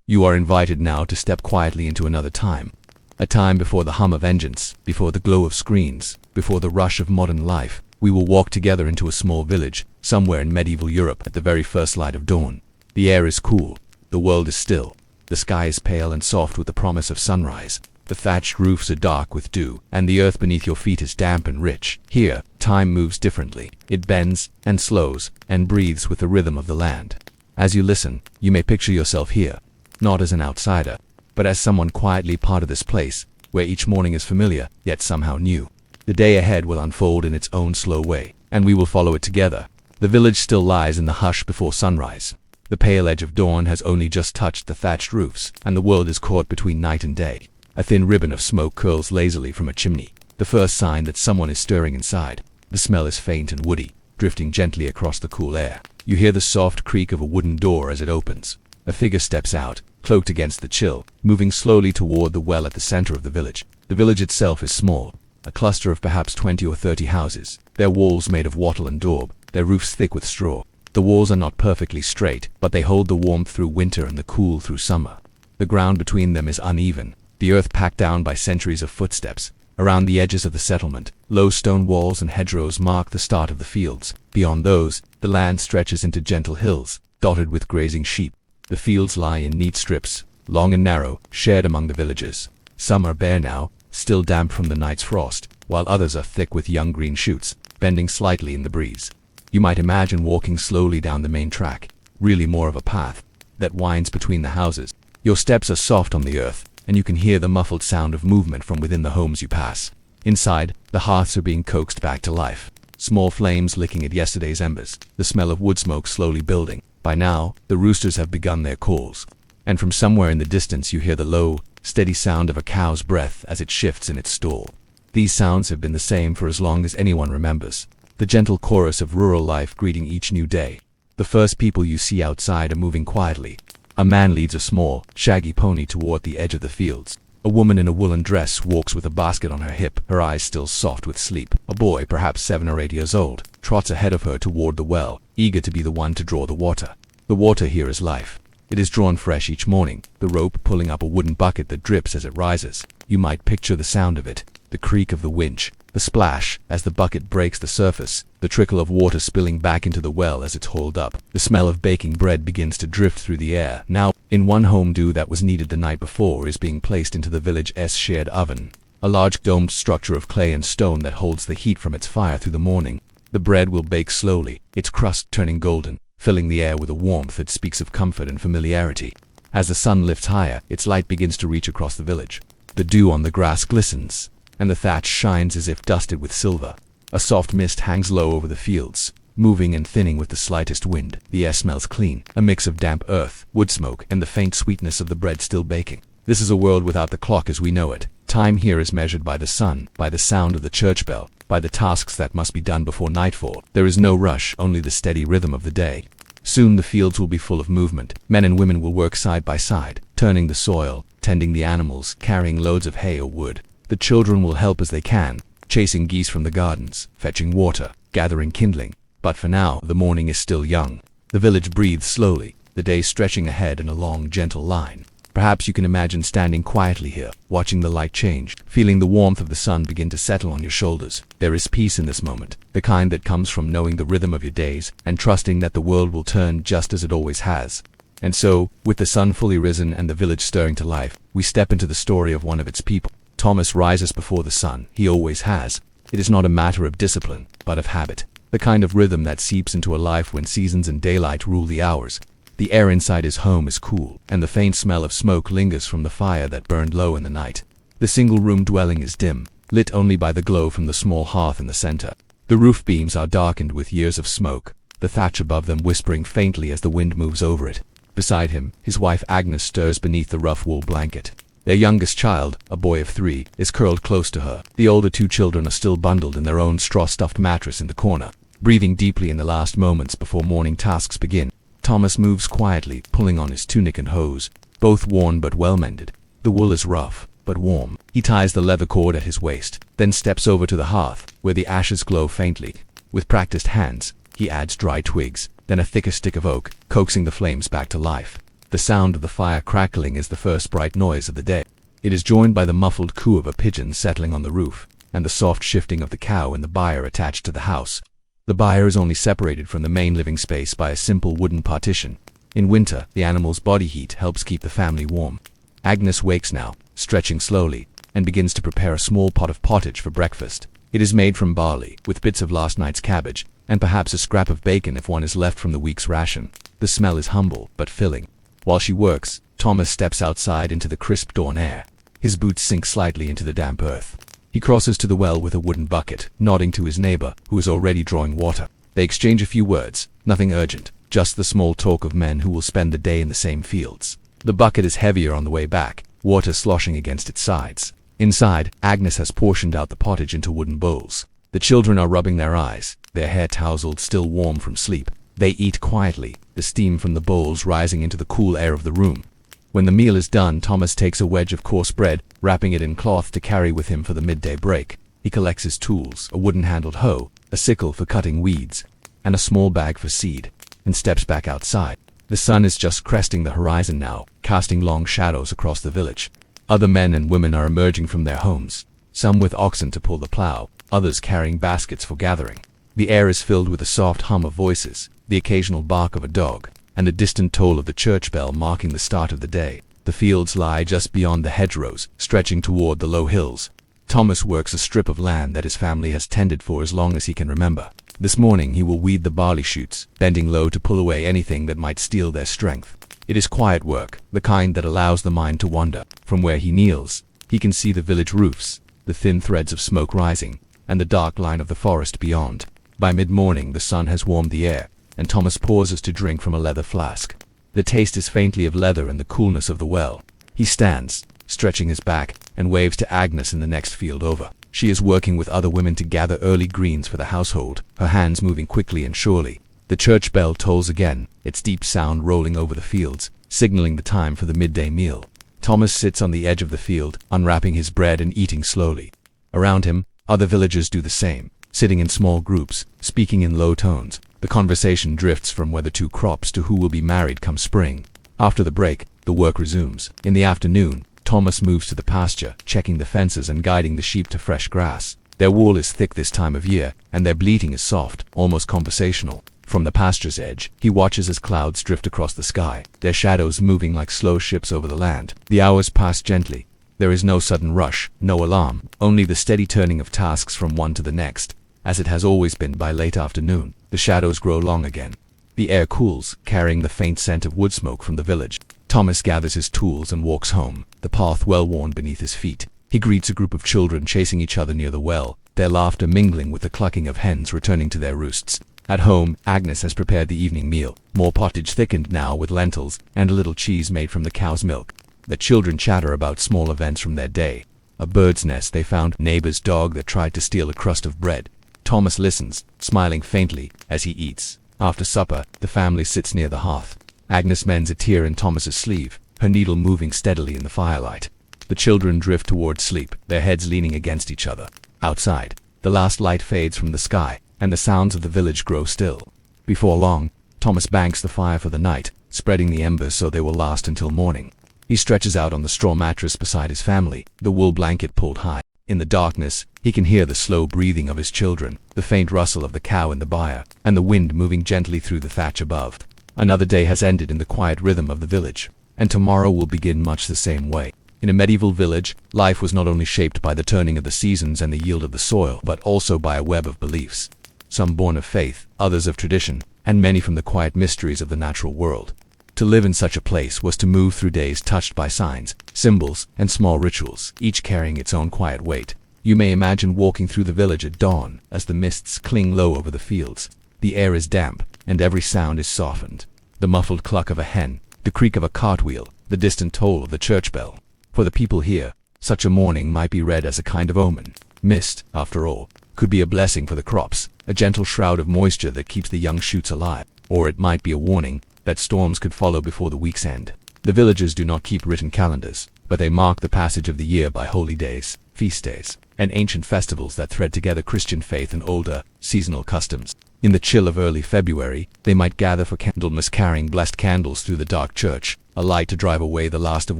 You are invited now to step quietly into another time. A time before the hum of engines, before the glow of screens, before the rush of modern life. We will walk together into a small village, somewhere in medieval Europe at the very first light of dawn. The air is cool. The world is still. The sky is pale and soft with the promise of sunrise. The thatched roofs are dark with dew, and the earth beneath your feet is damp and rich. Here, time moves differently. It bends and slows and breathes with the rhythm of the land. As you listen, you may picture yourself here, not as an outsider, but as someone quietly part of this place, where each morning is familiar, yet somehow new. The day ahead will unfold in its own slow way, and we will follow it together. The village still lies in the hush before sunrise. The pale edge of dawn has only just touched the thatched roofs, and the world is caught between night and day. A thin ribbon of smoke curls lazily from a chimney, the first sign that someone is stirring inside. The smell is faint and woody, drifting gently across the cool air. You hear the soft creak of a wooden door as it opens. A figure steps out, cloaked against the chill, moving slowly toward the well at the center of the village. The village itself is small, a cluster of perhaps 20 or 30 houses, their walls made of wattle and daub, their roofs thick with straw. The walls are not perfectly straight, but they hold the warmth through winter and the cool through summer. The ground between them is uneven, the earth packed down by centuries of footsteps. Around the edges of the settlement, low stone walls and hedgerows mark the start of the fields. Beyond those, the land stretches into gentle hills, dotted with grazing sheep. The fields lie in neat strips, long and narrow, shared among the villagers. Some are bare now, still damp from the night's frost, while others are thick with young green shoots, bending slightly in the breeze. You might imagine walking slowly down the main track, really more of a path, that winds between the houses. Your steps are soft on the earth, and you can hear the muffled sound of movement from within the homes you pass. Inside, the hearths are being coaxed back to life, small flames licking at yesterday's embers, the smell of wood smoke slowly building. By now, the roosters have begun their calls, and from somewhere in the distance you hear the low, steady sound of a cow's breath as it shifts in its stall. These sounds have been the same for as long as anyone remembers, the gentle chorus of rural life greeting each new day. The first people you see outside are moving quietly. A man leads a small, shaggy pony toward the edge of the fields. A woman in a woolen dress walks with a basket on her hip, her eyes still soft with sleep. A boy, perhaps 7 or 8 years old, trots ahead of her toward the well, eager to be the one to draw the water. The water here is life. It is drawn fresh each morning, the rope pulling up a wooden bucket that drips as it rises. You might picture the sound of it, the creak of the winch, the splash as the bucket breaks the surface, the trickle of water spilling back into the well as it's hauled up. The smell of baking bread begins to drift through the air. Now, in one home, dough that was kneaded the night before is being placed into the village's shared oven, a large domed structure of clay and stone that holds the heat from its fire through the morning. The bread will bake slowly, its crust turning golden, filling the air with a warmth that speaks of comfort and familiarity. As the sun lifts higher, its light begins to reach across the village. The dew on the grass glistens, and the thatch shines as if dusted with silver. A soft mist hangs low over the fields, moving and thinning with the slightest wind. The air smells clean, a mix of damp earth, wood smoke, and the faint sweetness of the bread still baking. This is a world without the clock as we know it. Time here is measured by the sun, by the sound of the church bell, by the tasks that must be done before nightfall. There is no rush, only the steady rhythm of the day. Soon the fields will be full of movement. Men and women will work side by side, turning the soil, tending the animals, carrying loads of hay or wood. The children will help as they can, chasing geese from the gardens, fetching water, gathering kindling. But for now, the morning is still young. The village breathes slowly, the day stretching ahead in a long, gentle line. Perhaps you can imagine standing quietly here, watching the light change, feeling the warmth of the sun begin to settle on your shoulders. There is peace in this moment, the kind that comes from knowing the rhythm of your days and trusting that the world will turn just as it always has. And so, with the sun fully risen and the village stirring to life, we step into the story of one of its people. Thomas rises before the sun. He always has. It is not a matter of discipline, but of habit. The kind of rhythm that seeps into a life when seasons and daylight rule the hours. The air inside his home is cool, and the faint smell of smoke lingers from the fire that burned low in the night. The single-room dwelling is dim, lit only by the glow from the small hearth in the center. The roof beams are darkened with years of smoke, the thatch above them whispering faintly as the wind moves over it. Beside him, his wife Agnes stirs beneath the rough wool blanket. Their youngest child, a boy of 3, is curled close to her. The older 2 children are still bundled in their own straw-stuffed mattress in the corner, breathing deeply in the last moments before morning tasks begin. Thomas moves quietly, pulling on his tunic and hose, both worn but well-mended. The wool is rough, but warm. He ties the leather cord at his waist, then steps over to the hearth, where the ashes glow faintly. With practiced hands, he adds dry twigs, then a thicker stick of oak, coaxing the flames back to life. The sound of the fire crackling is the first bright noise of the day. It is joined by the muffled coo of a pigeon settling on the roof, and the soft shifting of the cow in the byre attached to the house. The byre is only separated from the main living space by a simple wooden partition. In winter, the animal's body heat helps keep the family warm. Agnes wakes now, stretching slowly, and begins to prepare a small pot of pottage for breakfast. It is made from barley, with bits of last night's cabbage, and perhaps a scrap of bacon if one is left from the week's ration. The smell is humble, but filling. While she works, Thomas steps outside into the crisp dawn air. His boots sink slightly into the damp earth. He crosses to the well with a wooden bucket, nodding to his neighbor, who is already drawing water. They exchange a few words, nothing urgent, just the small talk of men who will spend the day in the same fields. The bucket is heavier on the way back, water sloshing against its sides. Inside, Agnes has portioned out the pottage into wooden bowls. The children are rubbing their eyes, their hair tousled, still warm from sleep. They eat quietly, the steam from the bowls rising into the cool air of the room. When the meal is done, Thomas takes a wedge of coarse bread, wrapping it in cloth to carry with him for the midday break. He collects his tools, a wooden-handled hoe, a sickle for cutting weeds, and a small bag for seed, and steps back outside. The sun is just cresting the horizon now, casting long shadows across the village. Other men and women are emerging from their homes, some with oxen to pull the plow, others carrying baskets for gathering. The air is filled with a soft hum of voices, the occasional bark of a dog, and the distant toll of the church bell marking the start of the day. The fields lie just beyond the hedgerows, stretching toward the low hills. Thomas works a strip of land that his family has tended for as long as he can remember. This morning he will weed the barley shoots, bending low to pull away anything that might steal their strength. It is quiet work, the kind that allows the mind to wander. From where he kneels, he can see the village roofs, the thin threads of smoke rising, and the dark line of the forest beyond. By mid-morning the sun has warmed the air, and Thomas pauses to drink from a leather flask. The taste is faintly of leather and the coolness of the well. He stands, stretching his back, and waves to Agnes in the next field over. She is working with other women to gather early greens for the household, her hands moving quickly and surely. The church bell tolls again, its deep sound rolling over the fields, signaling the time for the midday meal. Thomas sits on the edge of the field, unwrapping his bread and eating slowly. Around him, other villagers do the same, sitting in small groups, speaking in low tones. The conversation drifts from whether two crops to who will be married come spring. After the break, the work resumes. In the afternoon, Thomas moves to the pasture, checking the fences and guiding the sheep to fresh grass. Their wool is thick this time of year, and their bleating is soft, almost conversational. From the pasture's edge, he watches as clouds drift across the sky, their shadows moving like slow ships over the land. The hours pass gently. There is no sudden rush, no alarm, only the steady turning of tasks from one to the next. As it has always been by late afternoon, the shadows grow long again. The air cools, carrying the faint scent of wood smoke from the village. Thomas gathers his tools and walks home, the path well-worn beneath his feet. He greets a group of children chasing each other near the well, their laughter mingling with the clucking of hens returning to their roosts. At home, Agnes has prepared the evening meal, more pottage thickened now with lentils, and a little cheese made from the cow's milk. The children chatter about small events from their day. A bird's nest they found, neighbor's dog that tried to steal a crust of bread. Thomas listens, smiling faintly, as he eats. After supper, the family sits near the hearth. Agnes mends a tear in Thomas's sleeve, her needle moving steadily in the firelight. The children drift toward sleep, their heads leaning against each other. Outside, the last light fades from the sky, and the sounds of the village grow still. Before long, Thomas banks the fire for the night, spreading the embers so they will last until morning. He stretches out on the straw mattress beside his family, the wool blanket pulled high. In the darkness, he can hear the slow breathing of his children, the faint rustle of the cow in the byre, and the wind moving gently through the thatch above. Another day has ended in the quiet rhythm of the village, and tomorrow will begin much the same way. In a medieval village, life was not only shaped by the turning of the seasons and the yield of the soil, but also by a web of beliefs. Some born of faith, others of tradition, and many from the quiet mysteries of the natural world. To live in such a place was to move through days touched by signs, symbols, and small rituals, each carrying its own quiet weight. You may imagine walking through the village at dawn, as the mists cling low over the fields. The air is damp, and every sound is softened. The muffled cluck of a hen, the creak of a cartwheel, the distant toll of the church bell. For the people here, such a morning might be read as a kind of omen. Mist, after all, could be a blessing for the crops, a gentle shroud of moisture that keeps the young shoots alive. Or it might be a warning that storms could follow before the week's end. The villagers do not keep written calendars, but they mark the passage of the year by holy days, feast days, and ancient festivals that thread together Christian faith and older, seasonal customs. In the chill of early February, they might gather for Candlemas, carrying blessed candles through the dark church, a light to drive away the last of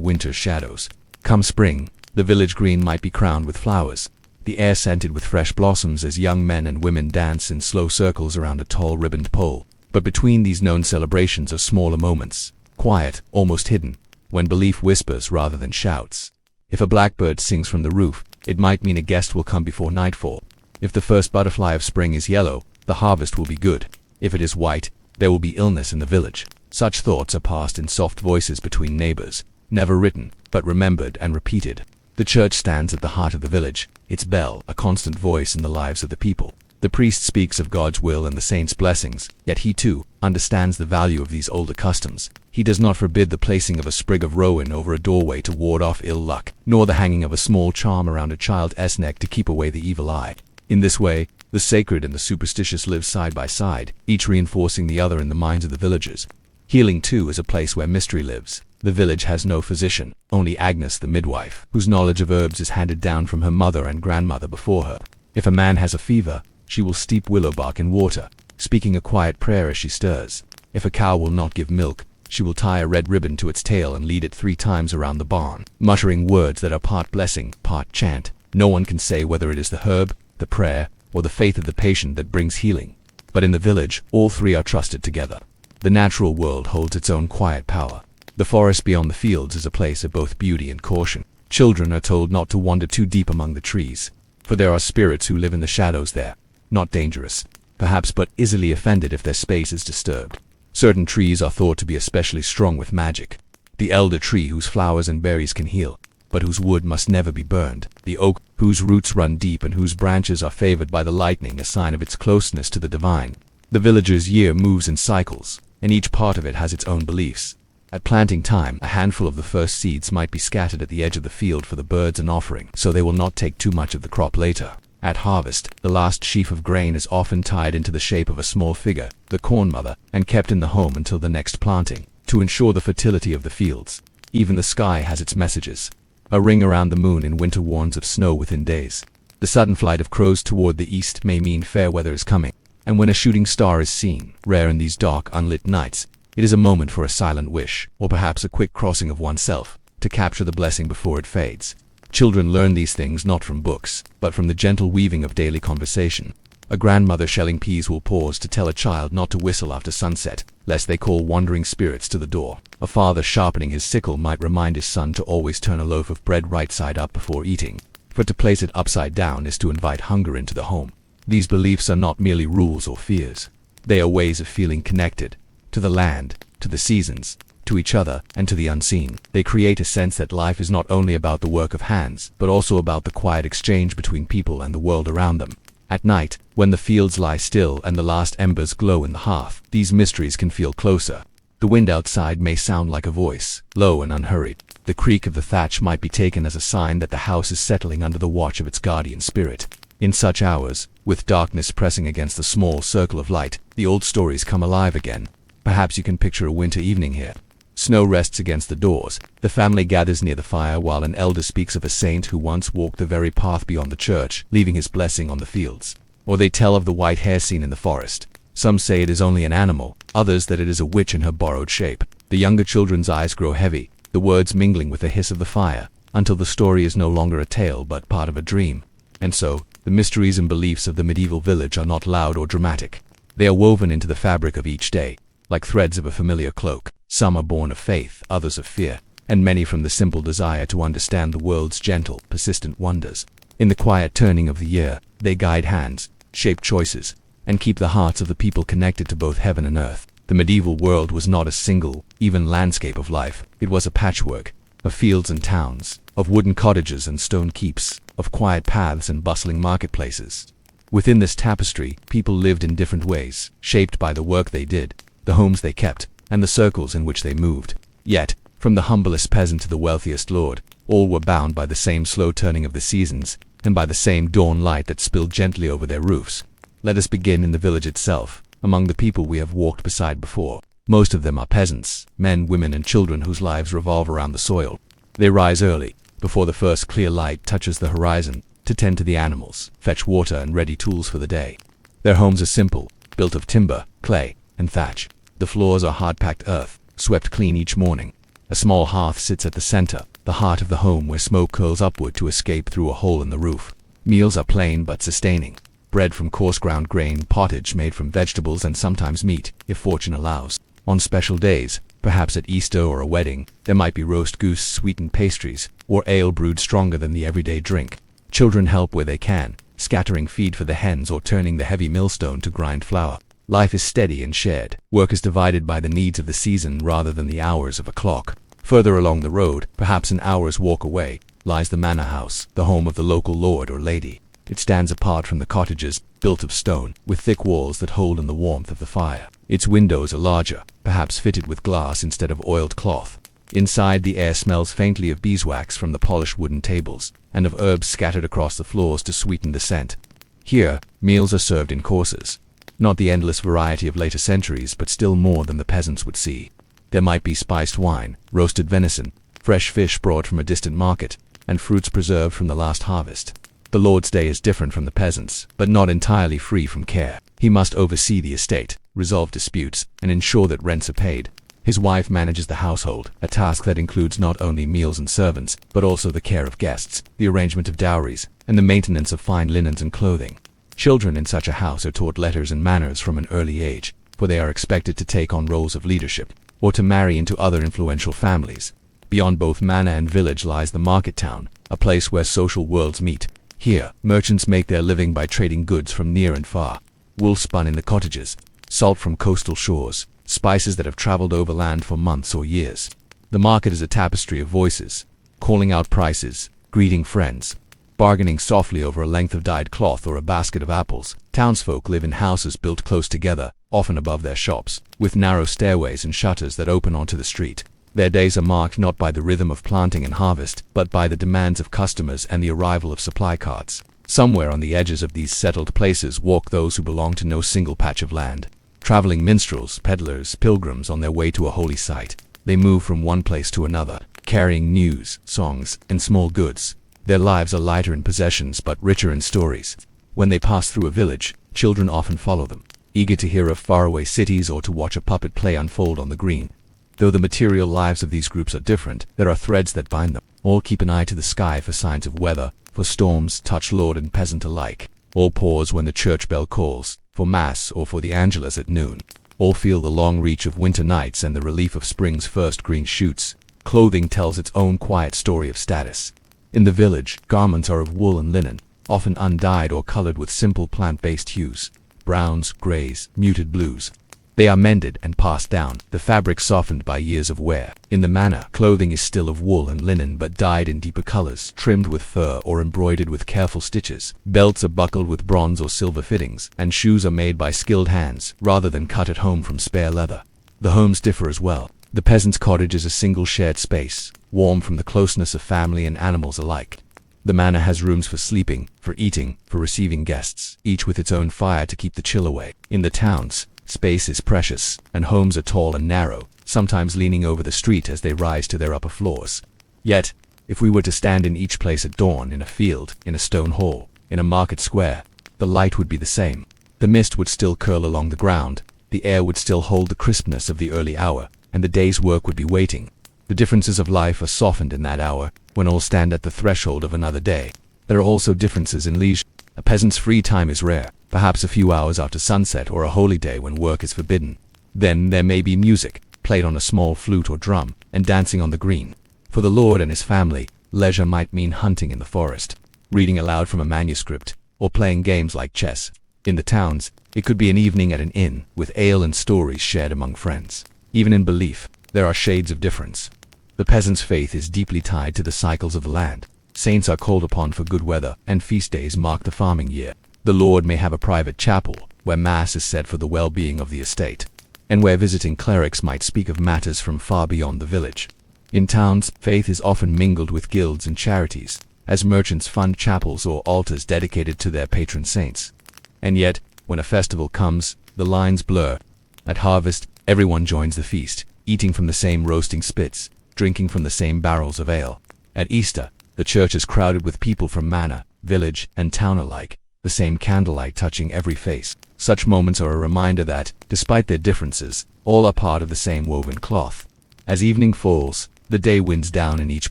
winter's shadows. Come spring, the village green might be crowned with flowers, the air scented with fresh blossoms as young men and women dance in slow circles around a tall ribboned pole. But between these known celebrations are smaller moments, quiet, almost hidden, when belief whispers rather than shouts. If a blackbird sings from the roof, it might mean a guest will come before nightfall. If the first butterfly of spring is yellow, the harvest will be good. If it is white, there will be illness in the village. Such thoughts are passed in soft voices between neighbors, never written, but remembered and repeated. The church stands at the heart of the village, its bell a constant voice in the lives of the people. The priest speaks of God's will and the saints' blessings, yet he too understands the value of these older customs. He does not forbid the placing of a sprig of rowan over a doorway to ward off ill luck, nor the hanging of a small charm around a child's neck to keep away the evil eye. In this way, the sacred and the superstitious live side by side, each reinforcing the other in the minds of the villagers. Healing, too, is a place where mystery lives. The village has no physician, only Agnes the midwife, whose knowledge of herbs is handed down from her mother and grandmother before her. If a man has a fever, she will steep willow bark in water, speaking a quiet prayer as she stirs. If a cow will not give milk, she will tie a red ribbon to its tail and lead it 3 times around the barn, muttering words that are part blessing, part chant. No one can say whether it is the herb, the prayer, or the faith of the patient that brings healing. But in the village, all 3 are trusted together. The natural world holds its own quiet power. The forest beyond the fields is a place of both beauty and caution. Children are told not to wander too deep among the trees, for there are spirits who live in the shadows there. Not dangerous, perhaps, but easily offended if their space is disturbed. Certain trees are thought to be especially strong with magic. The elder tree, whose flowers and berries can heal, but whose wood must never be burned. The oak, whose roots run deep and whose branches are favored by the lightning, a sign of its closeness to the divine. The villager's year moves in cycles, and each part of it has its own beliefs. At planting time, a handful of the first seeds might be scattered at the edge of the field for the birds and offering, so they will not take too much of the crop later. At harvest, the last sheaf of grain is often tied into the shape of a small figure, the corn mother, and kept in the home until the next planting, to ensure the fertility of the fields. Even the sky has its messages. A ring around the moon in winter warns of snow within days. The sudden flight of crows toward the east may mean fair weather is coming. And when a shooting star is seen, rare in these dark, unlit nights, it is a moment for a silent wish, or perhaps a quick crossing of oneself, to capture the blessing before it fades. Children learn these things not from books, but from the gentle weaving of daily conversation. A grandmother shelling peas will pause to tell a child not to whistle after sunset, lest they call wandering spirits to the door. A father sharpening his sickle might remind his son to always turn a loaf of bread right side up before eating, for to place it upside down is to invite hunger into the home. These beliefs are not merely rules or fears. They are ways of feeling connected, to the land, to the seasons, to each other, and to the unseen. They create a sense that life is not only about the work of hands, but also about the quiet exchange between people and the world around them. At night, when the fields lie still and the last embers glow in the hearth, these mysteries can feel closer. The wind outside may sound like a voice, low and unhurried. The creak of the thatch might be taken as a sign that the house is settling under the watch of its guardian spirit. In such hours, with darkness pressing against the small circle of light, the old stories come alive again. Perhaps you can picture a winter evening here. Snow rests against the doors. The family gathers near the fire while an elder speaks of a saint who once walked the very path beyond the church, leaving his blessing on the fields. Or they tell of the white hare seen in the forest. Some say it is only an animal, others that it is a witch in her borrowed shape. The younger children's eyes grow heavy, the words mingling with the hiss of the fire, until the story is no longer a tale but part of a dream. And so, the mysteries and beliefs of the medieval village are not loud or dramatic. They are woven into the fabric of each day, like threads of a familiar cloak. Some are born of faith, others of fear, and many from the simple desire to understand the world's gentle, persistent wonders. In the quiet turning of the year, they guide hands, shape choices, and keep the hearts of the people connected to both heaven and earth. The medieval world was not a single, even landscape of life. It was a patchwork of fields and towns, of wooden cottages and stone keeps, of quiet paths and bustling marketplaces. Within this tapestry, people lived in different ways, shaped by the work they did, the homes they kept, and the circles in which they moved. Yet, from the humblest peasant to the wealthiest lord, all were bound by the same slow turning of the seasons, and by the same dawn light that spilled gently over their roofs. Let us begin in the village itself, among the people we have walked beside before. Most of them are peasants, men, women, and children whose lives revolve around the soil. They rise early, before the first clear light touches the horizon, to tend to the animals, fetch water, and ready tools for the day. Their homes are simple, built of timber, clay, and thatch. The floors are hard-packed earth, swept clean each morning. A small hearth sits at the center, the heart of the home where smoke curls upward to escape through a hole in the roof. Meals are plain but sustaining. Bread from coarse ground grain, pottage made from vegetables and sometimes meat, if fortune allows. On special days, perhaps at Easter or a wedding, there might be roast goose, sweetened pastries, or ale brewed stronger than the everyday drink. Children help where they can, scattering feed for the hens or turning the heavy millstone to grind flour. Life is steady and shared. Work is divided by the needs of the season rather than the hours of a clock. Further along the road, perhaps an hour's walk away, lies the manor house, the home of the local lord or lady. It stands apart from the cottages, built of stone, with thick walls that hold in the warmth of the fire. Its windows are larger, perhaps fitted with glass instead of oiled cloth. Inside, the air smells faintly of beeswax from the polished wooden tables, and of herbs scattered across the floors to sweeten the scent. Here, meals are served in courses. Not the endless variety of later centuries, but still more than the peasants would see. There might be spiced wine, roasted venison, fresh fish brought from a distant market, and fruits preserved from the last harvest. The Lord's day is different from the peasants, but not entirely free from care. He must oversee the estate, resolve disputes, and ensure that rents are paid. His wife manages the household, a task that includes not only meals and servants, but also the care of guests, the arrangement of dowries, and the maintenance of fine linens and clothing. Children in such a house are taught letters and manners from an early age, for they are expected to take on roles of leadership, or to marry into other influential families. Beyond both manor and village lies the market town, a place where social worlds meet. Here, merchants make their living by trading goods from near and far. Wool spun in the cottages, salt from coastal shores, spices that have traveled overland for months or years. The market is a tapestry of voices, calling out prices, greeting friends, bargaining softly over a length of dyed cloth or a basket of apples. Townsfolk live in houses built close together, often above their shops, with narrow stairways and shutters that open onto the street. Their days are marked not by the rhythm of planting and harvest, but by the demands of customers and the arrival of supply carts. Somewhere on the edges of these settled places walk those who belong to no single patch of land. Traveling minstrels, peddlers, pilgrims on their way to a holy site. They move from one place to another, carrying news, songs, and small goods. Their lives are lighter in possessions but richer in stories. When they pass through a village, children often follow them, eager to hear of faraway cities or to watch a puppet play unfold on the green. Though the material lives of these groups are different, there are threads that bind them. All keep an eye to the sky for signs of weather, for storms touch lord and peasant alike. All pause when the church bell calls, for mass or for the angelus at noon. All feel the long reach of winter nights and the relief of spring's first green shoots. Clothing tells its own quiet story of status. In the village, garments are of wool and linen, often undyed or colored with simple plant-based hues, browns, grays, muted blues. They are mended and passed down, the fabric softened by years of wear. In the manor, clothing is still of wool and linen but dyed in deeper colors, trimmed with fur or embroidered with careful stitches. Belts are buckled with bronze or silver fittings, and shoes are made by skilled hands, rather than cut at home from spare leather. The homes differ as well. The peasant's cottage is a single shared space, warm from the closeness of family and animals alike. The manor has rooms for sleeping, for eating, for receiving guests, each with its own fire to keep the chill away. In the towns, space is precious, and homes are tall and narrow, sometimes leaning over the street as they rise to their upper floors. Yet, if we were to stand in each place at dawn, in a field, in a stone hall, in a market square, the light would be the same. The mist would still curl along the ground, the air would still hold the crispness of the early hour, and the day's work would be waiting. The differences of life are softened in that hour, when all stand at the threshold of another day. There are also differences in leisure. A peasant's free time is rare, perhaps a few hours after sunset or a holy day when work is forbidden. Then there may be music, played on a small flute or drum, and dancing on the green. For the lord and his family, leisure might mean hunting in the forest, reading aloud from a manuscript, or playing games like chess. In the towns, it could be an evening at an inn, with ale and stories shared among friends. Even in belief, there are shades of difference. The peasant's faith is deeply tied to the cycles of the land. Saints are called upon for good weather, and feast days mark the farming year. The lord may have a private chapel, where mass is said for the well-being of the estate, and where visiting clerics might speak of matters from far beyond the village. In towns, faith is often mingled with guilds and charities, as merchants fund chapels or altars dedicated to their patron saints. And yet, when a festival comes, the lines blur. At harvest, everyone joins the feast, eating from the same roasting spits, drinking from the same barrels of ale. At Easter, the church is crowded with people from manor, village, and town alike, the same candlelight touching every face. Such moments are a reminder that, despite their differences, all are part of the same woven cloth. As evening falls, the day winds down in each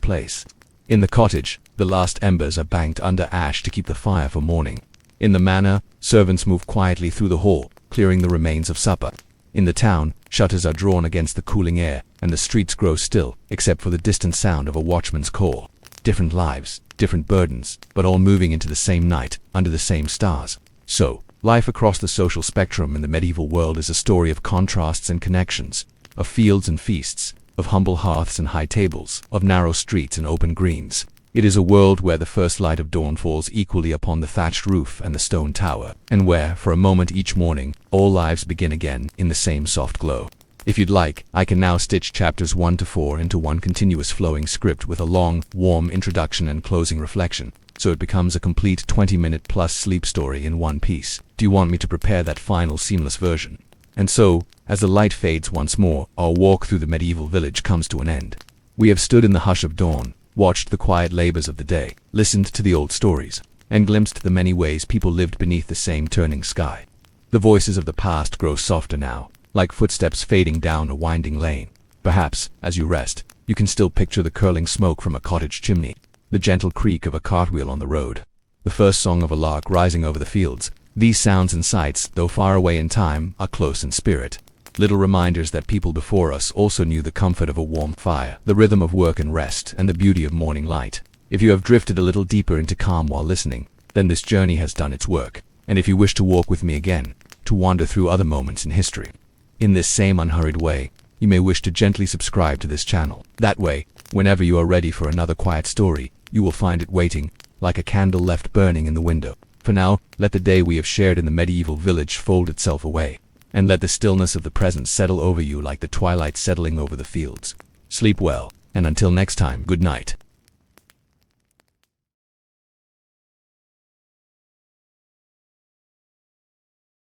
place. In the cottage, the last embers are banked under ash to keep the fire for morning. In the manor, servants move quietly through the hall, clearing the remains of supper. In the town, shutters are drawn against the cooling air, and the streets grow still, except for the distant sound of a watchman's call. Different lives, different burdens, but all moving into the same night, under the same stars. So, life across the social spectrum in the medieval world is a story of contrasts and connections, of fields and feasts, of humble hearths and high tables, of narrow streets and open greens. It is a world where the first light of dawn falls equally upon the thatched roof and the stone tower, and where, for a moment each morning, all lives begin again in the same soft glow. If you'd like, I can now stitch chapters 1 to 4 into one continuous flowing script with a long, warm introduction and closing reflection, so it becomes a complete 20-minute plus sleep story in one piece. Do you want me to prepare that final seamless version? And so, as the light fades once more, our walk through the medieval village comes to an end. We have stood in the hush of dawn, watched the quiet labors of the day, listened to the old stories, and glimpsed the many ways people lived beneath the same turning sky. The voices of the past grow softer now, like footsteps fading down a winding lane. Perhaps, as you rest, you can still picture the curling smoke from a cottage chimney, the gentle creak of a cartwheel on the road, the first song of a lark rising over the fields. These sounds and sights, though far away in time, are close in spirit. Little reminders that people before us also knew the comfort of a warm fire, the rhythm of work and rest, and the beauty of morning light. If you have drifted a little deeper into calm while listening, then this journey has done its work. And if you wish to walk with me again, to wander through other moments in history, in this same unhurried way, you may wish to gently subscribe to this channel. That way, whenever you are ready for another quiet story, you will find it waiting, like a candle left burning in the window. For now, let the day we have shared in the medieval village fold itself away, and let the stillness of the present settle over you like the twilight settling over the fields. Sleep well, and until next time, good night.